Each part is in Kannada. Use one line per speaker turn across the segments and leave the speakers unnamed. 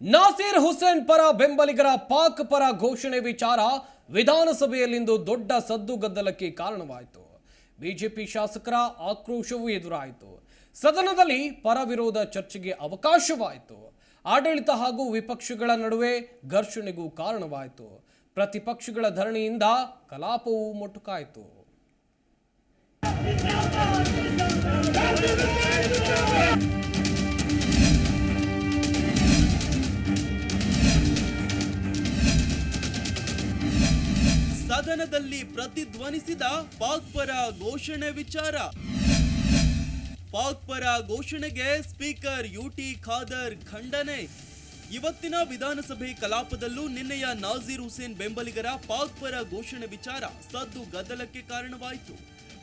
ನಾಸೀರ್ ಹುಸೇನ್ ಪರ ಬೆಂಬಲಿಗರ ಪಾಕ್ ಪರ ಘೋಷಣೆ ವಿಚಾರ ವಿಧಾನಸಭೆಯಲ್ಲಿಂದು ದೊಡ್ಡ ಸದ್ದುಗದ್ದಲಕ್ಕೆ ಕಾರಣವಾಯಿತು. ಬಿಜೆಪಿ ಶಾಸಕರ ಆಕ್ರೋಶವೂ ಎದುರಾಯಿತು. ಸದನದಲ್ಲಿ ಪರ ವಿರೋಧ ಚರ್ಚೆಗೆ ಅವಕಾಶವಾಯಿತು. ಆಡಳಿತ ಹಾಗೂ ವಿಪಕ್ಷಗಳ ನಡುವೆ ಘರ್ಷಣೆಗೂ ಕಾರಣವಾಯಿತು. ಪ್ರತಿಪಕ್ಷಗಳ ಧರಣಿಯಿಂದ ಕಲಾಪವು ಮೊಟಕಾಯಿತು.
ಸದನದಲ್ಲಿ ಪ್ರತಿಧ್ವನಿಸಿದ ಪಾಕ್ ಪರ ಘೋಷಣೆ ವಿಚಾರ. ಪಾಕ್ ಪರ ಘೋಷಣೆಗೆ ಸ್ಪೀಕರ್ ಯುಟಿ ಖಾದರ್ ಖಂಡನೆ. ಇವತ್ತಿನ ವಿಧಾನಸಭೆ ಕಲಾಪದಲ್ಲೂ ನಿನ್ನೆಯ ನಾಸೀರ್ ಹುಸೇನ್ ಬೆಂಬಲಿಗರ ಪಾಕ್ ಪರ ಘೋಷಣೆ ವಿಚಾರ ಸದ್ದು ಗದ್ದಲಕ್ಕೆ ಕಾರಣವಾಯಿತು.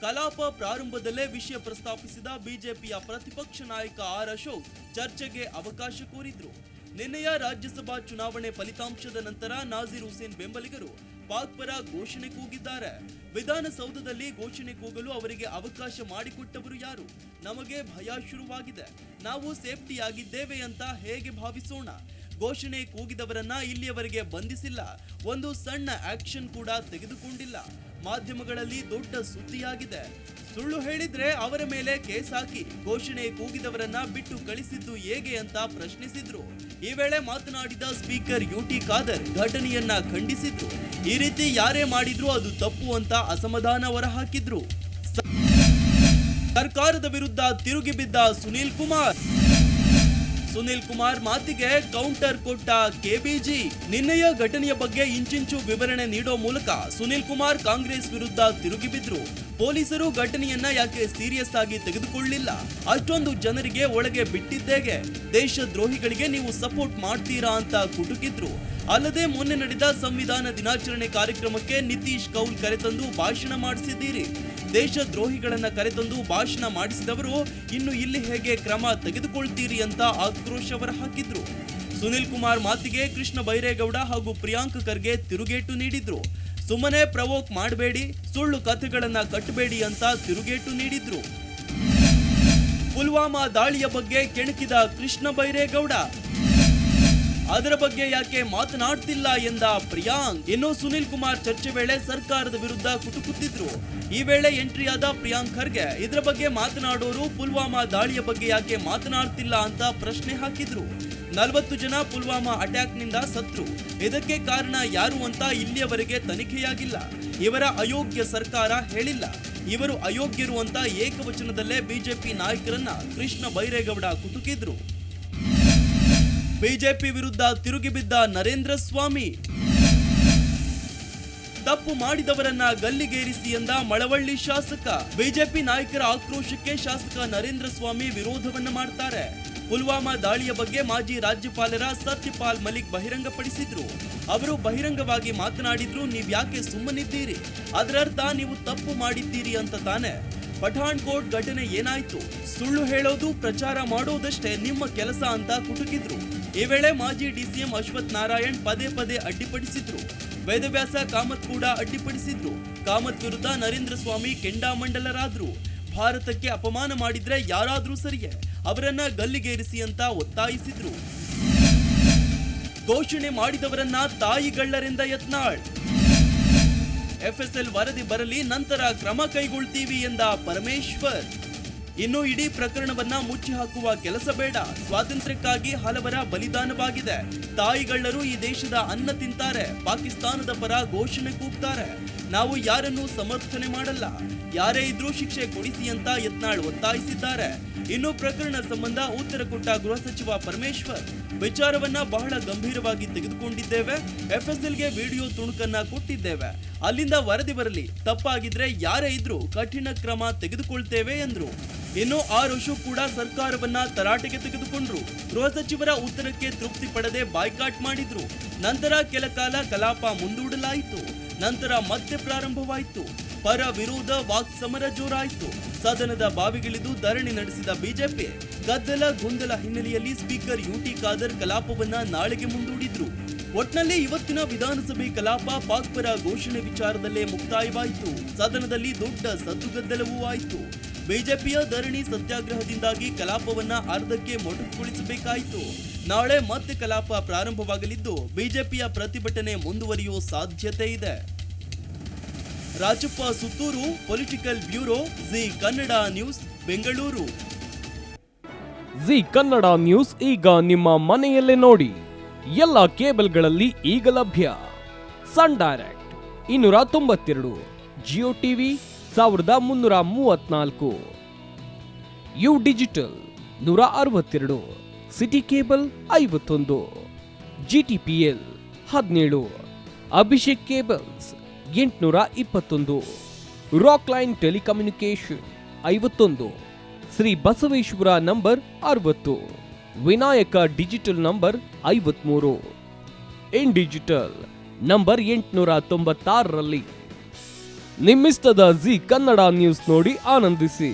ಕಲಾಪ ಪ್ರಾರಂಭದಲ್ಲೇ ವಿಷಯ ಪ್ರಸ್ತಾಪಿಸಿದ ಬಿಜೆಪಿಯ ಪ್ರತಿಪಕ್ಷ ನಾಯಕ ಆರ್ ಅಶೋಕ್ ಚರ್ಚೆಗೆ ಅವಕಾಶ ಕೋರಿದ್ರು. ನಿನ್ನೆಯ ರಾಜ್ಯಸಭಾ ಚುನಾವಣೆ ಫಲಿತಾಂಶದ ನಂತರ ನಾಸೀರ್ ಹುಸೇನ್ ಬೆಂಬಲಿಗರು ಪಾಕ್ ಪರ ಘೋಷಣೆ ಕೂಗಿದ್ದಾರೆ. ವಿಧಾನಸೌಧದಲ್ಲಿ ಘೋಷಣೆ ಕೂಗಲು ಅವರಿಗೆ ಅವಕಾಶ ಮಾಡಿಕೊಟ್ಟವರು ಯಾರು? ನಮಗೆ ಭಯ ಶುರುವಾಗಿದೆ, ನಾವು ಸೇಫ್ಟಿ ಆಗಿದ್ದೇವೆ ಅಂತ ಹೇಗೆ ಭಾವಿಸೋಣ? ಘೋಷಣೆ ಕೂಗಿದವರನ್ನ ಇಲ್ಲಿಯವರೆಗೆ ಬಂಧಿಸಿಲ್ಲ, ಒಂದು ಸಣ್ಣ ಆಕ್ಷನ್ ಕೂಡ ತೆಗೆದುಕೊಂಡಿಲ್ಲ. ಮಾಧ್ಯಮಗಳಲ್ಲಿ ದೊಡ್ಡ ಸುದ್ದಿಯಾಗಿದೆ. ಸುಳ್ಳು ಹೇಳಿದ್ರೆ ಅವರ ಮೇಲೆ ಕೇಸ್ ಹಾಕಿ ಘೋಷಣೆ ಕೂಗಿದವರನ್ನ ಬಿಟ್ಟು ಕಳಿಸಿದ್ದು ಹೇಗೆ ಅಂತ ಪ್ರಶ್ನಿಸಿದ್ರು. ಈ ವೇಳೆ ಮಾತನಾಡಿದ ಸ್ಪೀಕರ್ ಯುಟಿ ಖಾದರ್ ಘಟನೆಯನ್ನ ಖಂಡಿಸಿದ್ರು. ಈ ರೀತಿ ಯಾರೇ ಮಾಡಿದ್ರು ಅದು ತಪ್ಪು ಅಂತ ಅಸಮಾಧಾನ ಹೊರಹಾಕಿದ್ರು. ಸರ್ಕಾರದ ವಿರುದ್ಧ ತಿರುಗಿ ಬಿದ್ದ ಸುನೀಲ್ ಕುಮಾರ್ ಮಾತಿಗೆ ಕೌಂಟರ್ ಕೊಟ್ಟ ಕೆಬಿಜಿ. ನಿನ್ನೆಯ ಘಟನೆಯ ಬಗ್ಗೆ ಇಂಚಿಂಚು ವಿವರಣೆ ನೀಡೋ ಮೂಲಕ ಸುನೀಲ್ ಕುಮಾರ್ ಕಾಂಗ್ರೆಸ್ ವಿರುದ್ಧ ತಿರುಗಿ ಬಿದ್ರು. ಪೊಲೀಸರು ಘಟನೆಯನ್ನ ಯಾಕೆ ಸೀರಿಯಸ್ ಆಗಿ ತೆಗೆದುಕೊಳ್ಳಿಲ್ಲ? ಅಷ್ಟೊಂದು ಜನರಿಗೆ ಒಳಗೆ ಬಿಟ್ಟಿದ್ದೇಗೆ? ದೇಶದ್ರೋಹಿಗಳಿಗೆ ನೀವು ಸಪೋರ್ಟ್ ಮಾಡ್ತೀರಾ ಅಂತ ಕುಟುಕಿದ್ರು. ಅಲ್ಲದೆ ಮೊನ್ನೆ ನಡೆದ ಸಂವಿಧಾನ ದಿನಾಚರಣೆ ಕಾರ್ಯಕ್ರಮಕ್ಕೆ ನಿತೀಶ್ ಕೌಲ್ ಕರೆತಂದು ಭಾಷಣ ಮಾಡಿಸಿದ್ದೀರಿ. ದೇಶದ್ರೋಹಿಗಳನ್ನ ಕರೆತಂದು ಭಾಷಣ ಮಾಡಿಸಿದವರು ಇನ್ನು ಇಲ್ಲಿ ಹೇಗೆ ಕ್ರಮ ತೆಗೆದುಕೊಳ್ತೀರಿ ಅಂತ ಆಕ್ರೋಶ ಹೊರಹಾಕಿದ್ರು. ಸುನೀಲ್ ಕುಮಾರ್ ಮಾತಿಗೆ ಕೃಷ್ಣ ಬೈರೇಗೌಡ ಹಾಗೂ ಪ್ರಿಯಾಂಕ್ ಖರ್ಗೆ ತಿರುಗೇಟು ನೀಡಿದ್ರು. ಸುಮ್ಮನೆ ಪ್ರವೋಕ್ ಮಾಡಬೇಡಿ, ಸುಳ್ಳು ಕಥೆಗಳನ್ನ ಕಟ್ಟಬೇಡಿ ಅಂತ ತಿರುಗೇಟು ನೀಡಿದ್ರು. ಪುಲ್ವಾಮಾ ದಾಳಿಯ ಬಗ್ಗೆ ಕೆಣಕಿದ ಕೃಷ್ಣ ಬೈರೇಗೌಡ, ಅದರ ಬಗ್ಗೆ ಯಾಕೆ ಮಾತನಾಡ್ತಿಲ್ಲ ಎಂದ ಪ್ರಿಯಾಂಕ್. ಇನ್ನು ಸುನೀಲ್ ಕುಮಾರ್ ಚರ್ಚೆ ವೇಳೆ ಸರ್ಕಾರದ ವಿರುದ್ಧ ಕುಟುಕುತ್ತಿದ್ರು. ಈ ವೇಳೆ ಎಂಟ್ರಿಯಾದ ಪ್ರಿಯಾಂಕ್ ಖರ್ಗೆ ಇದರ ಬಗ್ಗೆ ಮಾತನಾಡೋರು ಪುಲ್ವಾಮಾ ದಾಳಿಯ ಬಗ್ಗೆ ಯಾಕೆ ಮಾತನಾಡ್ತಿಲ್ಲ ಅಂತ ಪ್ರಶ್ನೆ ಹಾಕಿದ್ರು. 40 ಜನ ಪುಲ್ವಾಮಾ ಅಟ್ಯಾಕ್ ನಿಂದ ಸತ್ರು. ಇದಕ್ಕೆ ಕಾರಣ ಯಾರು ಅಂತ ಇಲ್ಲಿಯವರೆಗೆ ತನಿಖೆಯಾಗಿಲ್ಲ. ಇವರ ಅಯೋಗ್ಯ ಸರ್ಕಾರ ಹೇಳಿಲ್ಲ. ಇವರು ಅಯೋಗ್ಯರು ಅಂತ ಏಕವಚನದಲ್ಲೇ ಬಿಜೆಪಿ ನಾಯಕರನ್ನ ಕೃಷ್ಣ ಬೈರೇಗೌಡ ಕುಟುಕಿದ್ರು. ಬಿಜೆಪಿ ವಿರುದ್ಧ ತಿರುಗಿ ಬಿದ್ದ ನರೇಂದ್ರ ಸ್ವಾಮಿ, ತಪ್ಪು ಮಾಡಿದವರನ್ನ ಗಲ್ಲಿಗೇರಿಸಿ ಎಂದ ಮಳವಳ್ಳಿ ಶಾಸಕ. ಬಿಜೆಪಿ ನಾಯಕರ ಆಕ್ರೋಶಕ್ಕೆ ಶಾಸಕ ನರೇಂದ್ರ ಸ್ವಾಮಿ ವಿರೋಧವನ್ನ ಮಾಡ್ತಾರೆ. ಪುಲ್ವಾಮಾ ದಾಳಿಯ ಬಗ್ಗೆ ಮಾಜಿ ರಾಜ್ಯಪಾಲರ ಸತ್ಯಪಾಲ್ ಮಲಿಕ್ ಬಹಿರಂಗಪಡಿಸಿದ್ರು. ಅವರು ಬಹಿರಂಗವಾಗಿ ಮಾತನಾಡಿದ್ರು, ನೀವ್ಯಾಕೆ ಸುಮ್ಮನಿದ್ದೀರಿ? ಅದರರ್ಥ ನೀವು ತಪ್ಪು ಮಾಡಿದ್ದೀರಿ ಅಂತ ತಾನೆ. ಪಠಾಣ್ ಕೋಟ್ ಘಟನೆ ಏನಾಯ್ತು? ಸುಳ್ಳು ಹೇಳೋದು, ಪ್ರಚಾರ ಮಾಡೋದಷ್ಟೇ ನಿಮ್ಮ ಕೆಲಸ ಅಂತ ಕುಟುಕಿದ್ರು. ಈ ವೇಳೆ ಮಾಜಿ ಡಿಸಿಎಂ ಅಶ್ವಥ್ ನಾರಾಯಣ್ ಪದೇ ಪದೇ ಅಡ್ಡಿಪಡಿಸಿದ್ರು. ವೇದವ್ಯಾಸ ಕಾಮತ್ ಕೂಡ ಅಡ್ಡಿಪಡಿಸಿದ್ರು. ಕಾಮತ್ ವಿರುದ್ಧ ನರೇಂದ್ರ ಸ್ವಾಮಿ ಕೆಂಡಾಮಂಡಲರಾದ್ರು. ಭಾರತಕ್ಕೆ ಅಪಮಾನ ಮಾಡಿದ್ರೆ ಯಾರಾದ್ರೂ ಸರಿಯೇ, ಅವರನ್ನ ಗಲ್ಲಿಗೇರಿಸಿ ಅಂತ ಒತ್ತಾಯಿಸಿದ್ರು. ಘೋಷಣೆ ಮಾಡಿದವರನ್ನ ತಾಯಿಗಳ್ಳರಿಂದ ಯತ್ನಾಳ್. ಎಫ್ಎಸ್ಎಲ್ ವರದಿ ಬರಲಿ, ನಂತರ ಕ್ರಮ ಕೈಗೊಳ್ತೀವಿ ಎಂದ ಪರಮೇಶ್ವರ್. ಇನ್ನು ಇಡೀ ಪ್ರಕರಣವನ್ನ ಮುಚ್ಚಿ ಹಾಕುವ ಕೆಲಸ ಬೇಡ. ಸ್ವಾತಂತ್ರ್ಯಕ್ಕಾಗಿ ಹಲವರ ಬಲಿದಾನವಾಗಿದೆ. ತಾಯಿಗಳ್ಳರು ಈ ದೇಶದ ಅನ್ನ ತಿಂತಾರೆ, ಪಾಕಿಸ್ತಾನದ ಪರ ಘೋಷಣೆ ಕೂಗ್ತಾರೆ. ನಾವು ಯಾರನ್ನೂ ಸಮರ್ಥನೆ ಮಾಡಲ್ಲ. ಯಾರೇ ಇದ್ರೂ ಶಿಕ್ಷೆ ಕೊಡಿಸಿ ಅಂತ ಯತ್ನಾಳ್ ಒತ್ತಾಯಿಸಿದ್ದಾರೆ. ಇನ್ನು ಪ್ರಕರಣ ಸಂಬಂಧ ಉತ್ತರ ಕೊಟ್ಟ ಗೃಹ ಸಚಿವ ಪರಮೇಶ್ವರ್, ವಿಚಾರವನ್ನ ಬಹಳ ಗಂಭೀರವಾಗಿ ತೆಗೆದುಕೊಂಡಿದ್ದೇವೆ. ಎಫ್ಎಸ್ಎಲ್ಗೆ ವಿಡಿಯೋ ತುಣುಕನ್ನ ಕೊಟ್ಟಿದ್ದೇವೆ. ಅಲ್ಲಿಂದ ವರದಿ ಬರಲಿ, ತಪ್ಪಾಗಿದ್ರೆ ಯಾರೇ ಇದ್ರೂ ಕಠಿಣ ಕ್ರಮ ತೆಗೆದುಕೊಳ್ತೇವೆ ಎಂದ್ರು. ಇನ್ನು ಆರ್ ಅಶೋಕ್ ಕೂಡ ಸರ್ಕಾರವನ್ನ ತರಾಟೆಗೆ ತೆಗೆದುಕೊಂಡ್ರು. ಗೃಹ ಸಚಿವರ ಉತ್ತರಕ್ಕೆ ತೃಪ್ತಿ ಪಡದೆ ಬಾಯ್ಕಾಟ್ ಮಾಡಿದ್ರು. ನಂತರ ಕೆಲ ಕಾಲ ಕಲಾಪ ಮುಂದೂಡಲಾಯಿತು. ನಂತರ ಮತ್ತೆ ಪ್ರಾರಂಭವಾಯಿತು. ಪರ ವಿರೋಧ ವಾಕ್ಸಮರ ಜೋರಾಯಿತು. ಸದನದ ಬಾವಿಗಿಳಿದು ಧರಣಿ ನಡೆಸಿದ ಬಿಜೆಪಿ ಗದ್ದಲ ಗೊಂದಲ ಹಿನ್ನೆಲೆಯಲ್ಲಿ ಸ್ಪೀಕರ್ ಯುಟಿ ಖಾದರ್ ಕಲಾಪವನ್ನ ನಾಳೆಗೆ ಮುಂದೂಡಿದ್ರು. ಒಟ್ನಲ್ಲಿ ಇವತ್ತಿನ ವಿಧಾನಸಭೆ ಕಲಾಪ ಪಾಕ್ ಪರ ಘೋಷಣೆ ವಿಚಾರದಲ್ಲೇ ಮುಕ್ತಾಯವಾಯಿತು. ಸದನದಲ್ಲಿ ದೊಡ್ಡ ಸದ್ದುಗದ್ದಲವೂ ಆಯಿತು. ಬಿಜೆಪಿಯ ಧರಣಿ ಸತ್ಯಾಗ್ರಹದಿಂದಾಗಿ ಕಲಾಪವನ್ನ ಅರ್ಧಕ್ಕೆ ಮೊಟಕುಗೊಳಿಸಬೇಕಾಯಿತು. ನಾಳೆ ಮತ್ತೆ ಕಲಾಪ ಪ್ರಾರಂಭವಾಗಲಿದ್ದು ಬಿಜೆಪಿಯ ಪ್ರತಿಭಟನೆ ಮುಂದುವರಿಯುವ ಸಾಧ್ಯತೆ ಇದೆ. Rajappa Suttur, political bureau, Zee Kannada news, Bengaluru.
Zee Kannada news ಈಗ ನಿಮ್ಮ ಮನೆಯಲ್ಲೇ ನೋಡಿ. ಎಲ್ಲ ಕೇಬಲ್ಗಳಲ್ಲಿ ಈಗ ಲಭ್ಯ. Sun Direct 292, Jio TV 1334, U digital 162, City Cable 51, GTPL 17, Abhishek Cables 821, Rock Line Telecommunication 51, Shri Basaveshwara number 60, Vinayaka digital number 53, in digital number 896ರಲ್ಲಿ. ನಿಮ್ಮಿಸ್ತದ ಜಿ ಕನ್ನಡ ನ್ಯೂಸ್ ನೋಡಿ ಆನಂದಿಸಿ.